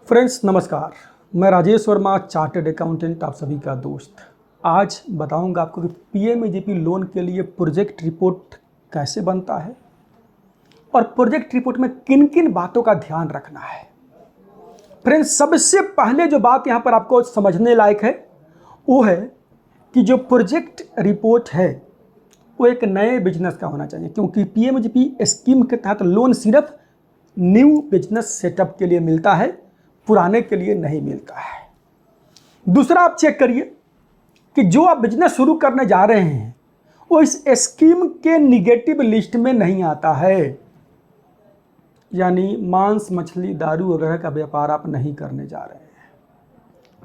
Friends नमस्कार, मैं Rajesh Verma, chartered accountant, आप सभी का दोस्त। आज बताऊंगा आपको कि पीएमएजीपी लोन के लिए प्रोजेक्ट रिपोर्ट कैसे बनता है और प्रोजेक्ट रिपोर्ट में किन किन बातों का ध्यान रखना है। फ्रेंड्स, सबसे पहले जो बात यहाँ पर आपको समझने लायक है वो है कि जो प्रोजेक्ट रिपोर्ट है वो एक नए बिजनेस का होना चाहिए, क्योंकि पीएमएजीपी स्कीम के तहत लोन सिर्फ न्यू बिजनेस सेटअप के लिए मिलता है, पुराने के लिए नहीं मिलता है। दूसरा, आप चेक करिए कि जो आप बिजनेस शुरू करने जा रहे हैं वो इस स्कीम के निगेटिव लिस्ट में नहीं आता है, यानी मांस मछली दारू वगैरह का व्यापार आप नहीं करने जा रहे हैं।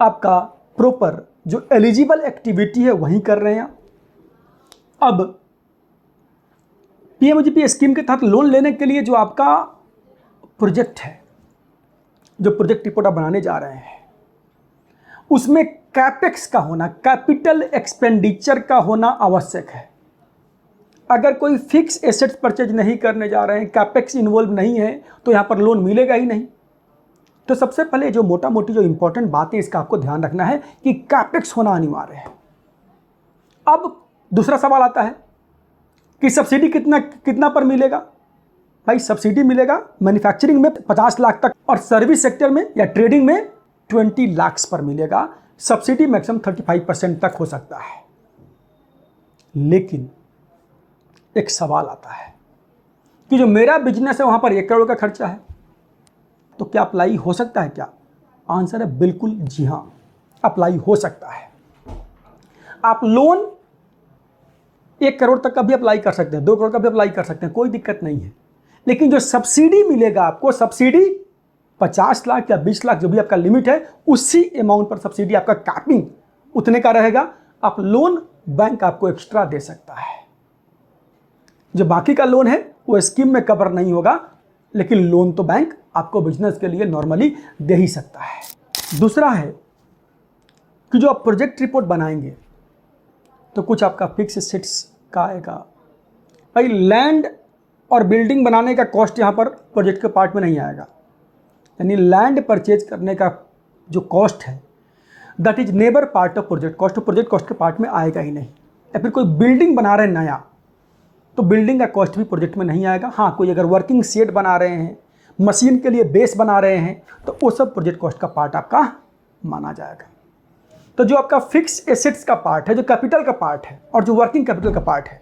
आपका प्रॉपर जो एलिजिबल एक्टिविटी है वही कर रहे हैं। अब पीएमएजीपी स्कीम के तहत लोन लेने के लिए जो आपका प्रोजेक्ट है, जो प्रोजेक्ट रिपोर्ट आप बनाने जा रहे हैं, उसमें कैपेक्स का होना, कैपिटल एक्सपेंडिचर का होना आवश्यक है। अगर कोई फिक्स एसेट्स परचेज नहीं करने जा रहे हैं, कैपेक्स इन्वॉल्व नहीं है, तो यहाँ पर लोन मिलेगा ही नहीं। तो सबसे पहले जो मोटा मोटी जो इंपॉर्टेंट बातें इसका आपको ध्यान रखना है कि कैपेक्स होना अनिवार्य है। अब दूसरा सवाल आता है कि सब्सिडी कितना पर मिलेगा। भाई, सब्सिडी मिलेगा मैन्युफैक्चरिंग में 50 लाख तक और सर्विस सेक्टर में या ट्रेडिंग में 20 लाख पर मिलेगा। सब्सिडी मैक्सिमम 35% तक हो सकता है। लेकिन एक सवाल आता है कि जो मेरा बिजनेस है वहां पर 1 करोड़ का खर्चा है, तो क्या अप्लाई हो सकता है? क्या आंसर है बिल्कुल जी हां, अप्लाई हो सकता है। आप लोन 1 करोड़ तक का भी अप्लाई कर सकते हैं, 2 करोड़ का भी अप्लाई कर सकते हैं, कोई दिक्कत नहीं है। लेकिन जो सब्सिडी मिलेगा आपको, सब्सिडी 50 लाख या 20 लाख जो भी आपका लिमिट है, उसी अमाउंट पर सब्सिडी आपका कैपिंग उतने का रहेगा। आप लोन बैंक आपको एक्स्ट्रा दे सकता है। जो बाकी का लोन है वो स्कीम में कवर नहीं होगा, लेकिन लोन तो बैंक आपको बिजनेस के लिए नॉर्मली दे ही सकता है। दूसरा है कि जो आप प्रोजेक्ट रिपोर्ट बनाएंगे तो कुछ आपका फिक्स एसेट्स का आएगा। भाई, लैंड और बिल्डिंग बनाने का कॉस्ट यहाँ पर प्रोजेक्ट के पार्ट में नहीं आएगा, यानी लैंड परचेज करने का जो कॉस्ट है that is never part of project cost, तो प्रोजेक्ट कॉस्ट के पार्ट में आएगा ही नहीं। या फिर कोई बिल्डिंग बना रहे हैं नया, तो बिल्डिंग का कॉस्ट भी प्रोजेक्ट में नहीं आएगा। हाँ, कोई अगर वर्किंग शेड बना रहे हैं, मशीन के लिए बेस बना रहे हैं, तो वो सब प्रोजेक्ट कॉस्ट का पार्ट आपका माना जाएगा। तो जो आपका फिक्स एसेट्स का पार्ट है, जो कैपिटल का पार्ट है और जो वर्किंग कैपिटल का पार्ट है,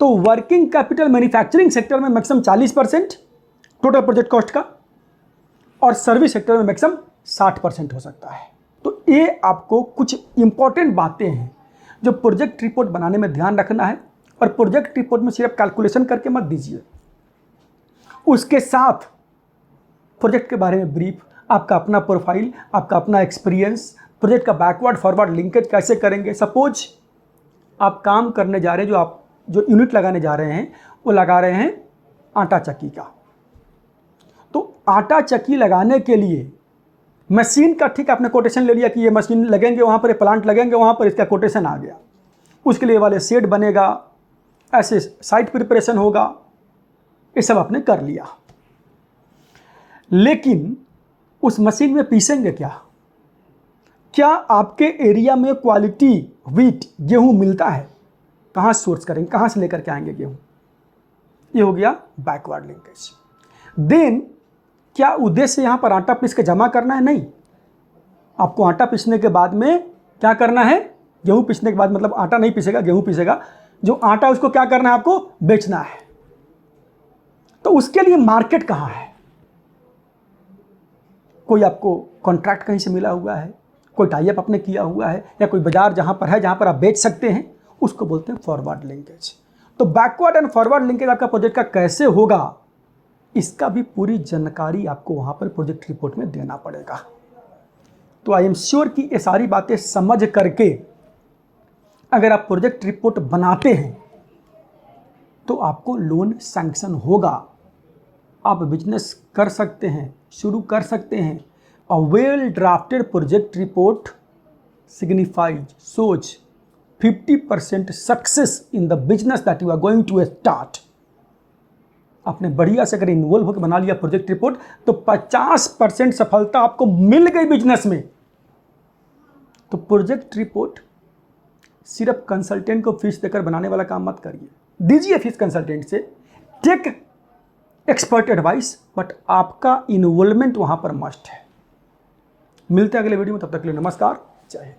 तो वर्किंग कैपिटल मैन्युफैक्चरिंग सेक्टर में मैक्सिमम 40% टोटल प्रोजेक्ट कॉस्ट का, और सर्विस सेक्टर में मैक्सिमम 60% हो सकता है। तो ये आपको कुछ इंपॉर्टेंट बातें हैं जो प्रोजेक्ट रिपोर्ट बनाने में ध्यान रखना है। और प्रोजेक्ट रिपोर्ट में सिर्फ कैलकुलेशन करके मत दीजिए, उसके साथ प्रोजेक्ट के बारे में ब्रीफ, आपका अपना प्रोफाइल, आपका अपना एक्सपीरियंस, प्रोजेक्ट का बैकवर्ड फॉरवर्ड लिंकेज कैसे करेंगे। सपोज आप काम करने जा रहे हैं, जो यूनिट लगाने जा रहे हैं वो लगा रहे हैं आटा चक्की का, तो आटा चक्की लगाने के लिए मशीन का ठीक आपने कोटेशन ले लिया कि ये मशीन लगेंगे वहाँ पर, ये प्लांट लगेंगे वहाँ पर, इसका कोटेशन आ गया। उसके लिए वाले शेड बनेगा, ऐसे साइट प्रिपरेशन होगा, ये सब आपने कर लिया। लेकिन उस मशीन में पीसेंगे क्या? क्या आपके एरिया में क्वालिटी व्हीट गेहूँ मिलता है? कहाँ सोर्स करेंगे, कहाँ से लेकर के आएंगे गेहूँ? ये हो गया बैकवर्ड लिंकेज। देन क्या उद्देश्य यहाँ पर आटा पीस के जमा करना है? नहीं, आपको आटा पीसने के बाद में क्या करना है? गेहूँ पीसने के बाद, मतलब आटा नहीं पीसेगा, गेहूँ पीसेगा। जो आटा उसको क्या करना है? आपको बेचना है। तो उसके लिए मार्केट कहाँ है? कोई आपको कॉन्ट्रैक्ट कहीं से मिला हुआ है, कोई टाई अप आपने किया हुआ है, या कोई बाजार जहाँ पर है, जहाँ पर आप बेच सकते हैं, उसको बोलते हैं फॉरवर्ड लिंकेज। तो बैकवर्ड एंड फॉरवर्ड लिंकेज आपका प्रोजेक्ट का कैसे होगा, इसका भी पूरी जानकारी आपको वहां पर प्रोजेक्ट रिपोर्ट में देना पड़ेगा। तो आई एम श्योर कि ये सारी बातें समझ करके अगर आप प्रोजेक्ट रिपोर्ट बनाते हैं तो आपको लोन सैंक्शन होगा, आप बिजनेस कर सकते हैं, शुरू कर सकते हैं। A well drafted project report signifies सोच 50% success in the business that you are going to start. आपने बढ़िया से अगर इन्वॉल्व होकर बना लिया प्रोजेक्ट रिपोर्ट तो 50% सफलता आपको मिल गई बिजनेस में। तो प्रोजेक्ट रिपोर्ट सिर्फ कंसल्टेंट को फीस देकर बनाने वाला काम मत करिए, दीजिए फीस कंसल्टेंट से, टेक एक्सपर्ट एडवाइस, बट आपका इन्वॉल्वमेंट वहां पर मस्ट है। मिलते हैं अगले वीडियो में, तब तक के लिए नमस्कार, जय हिंद।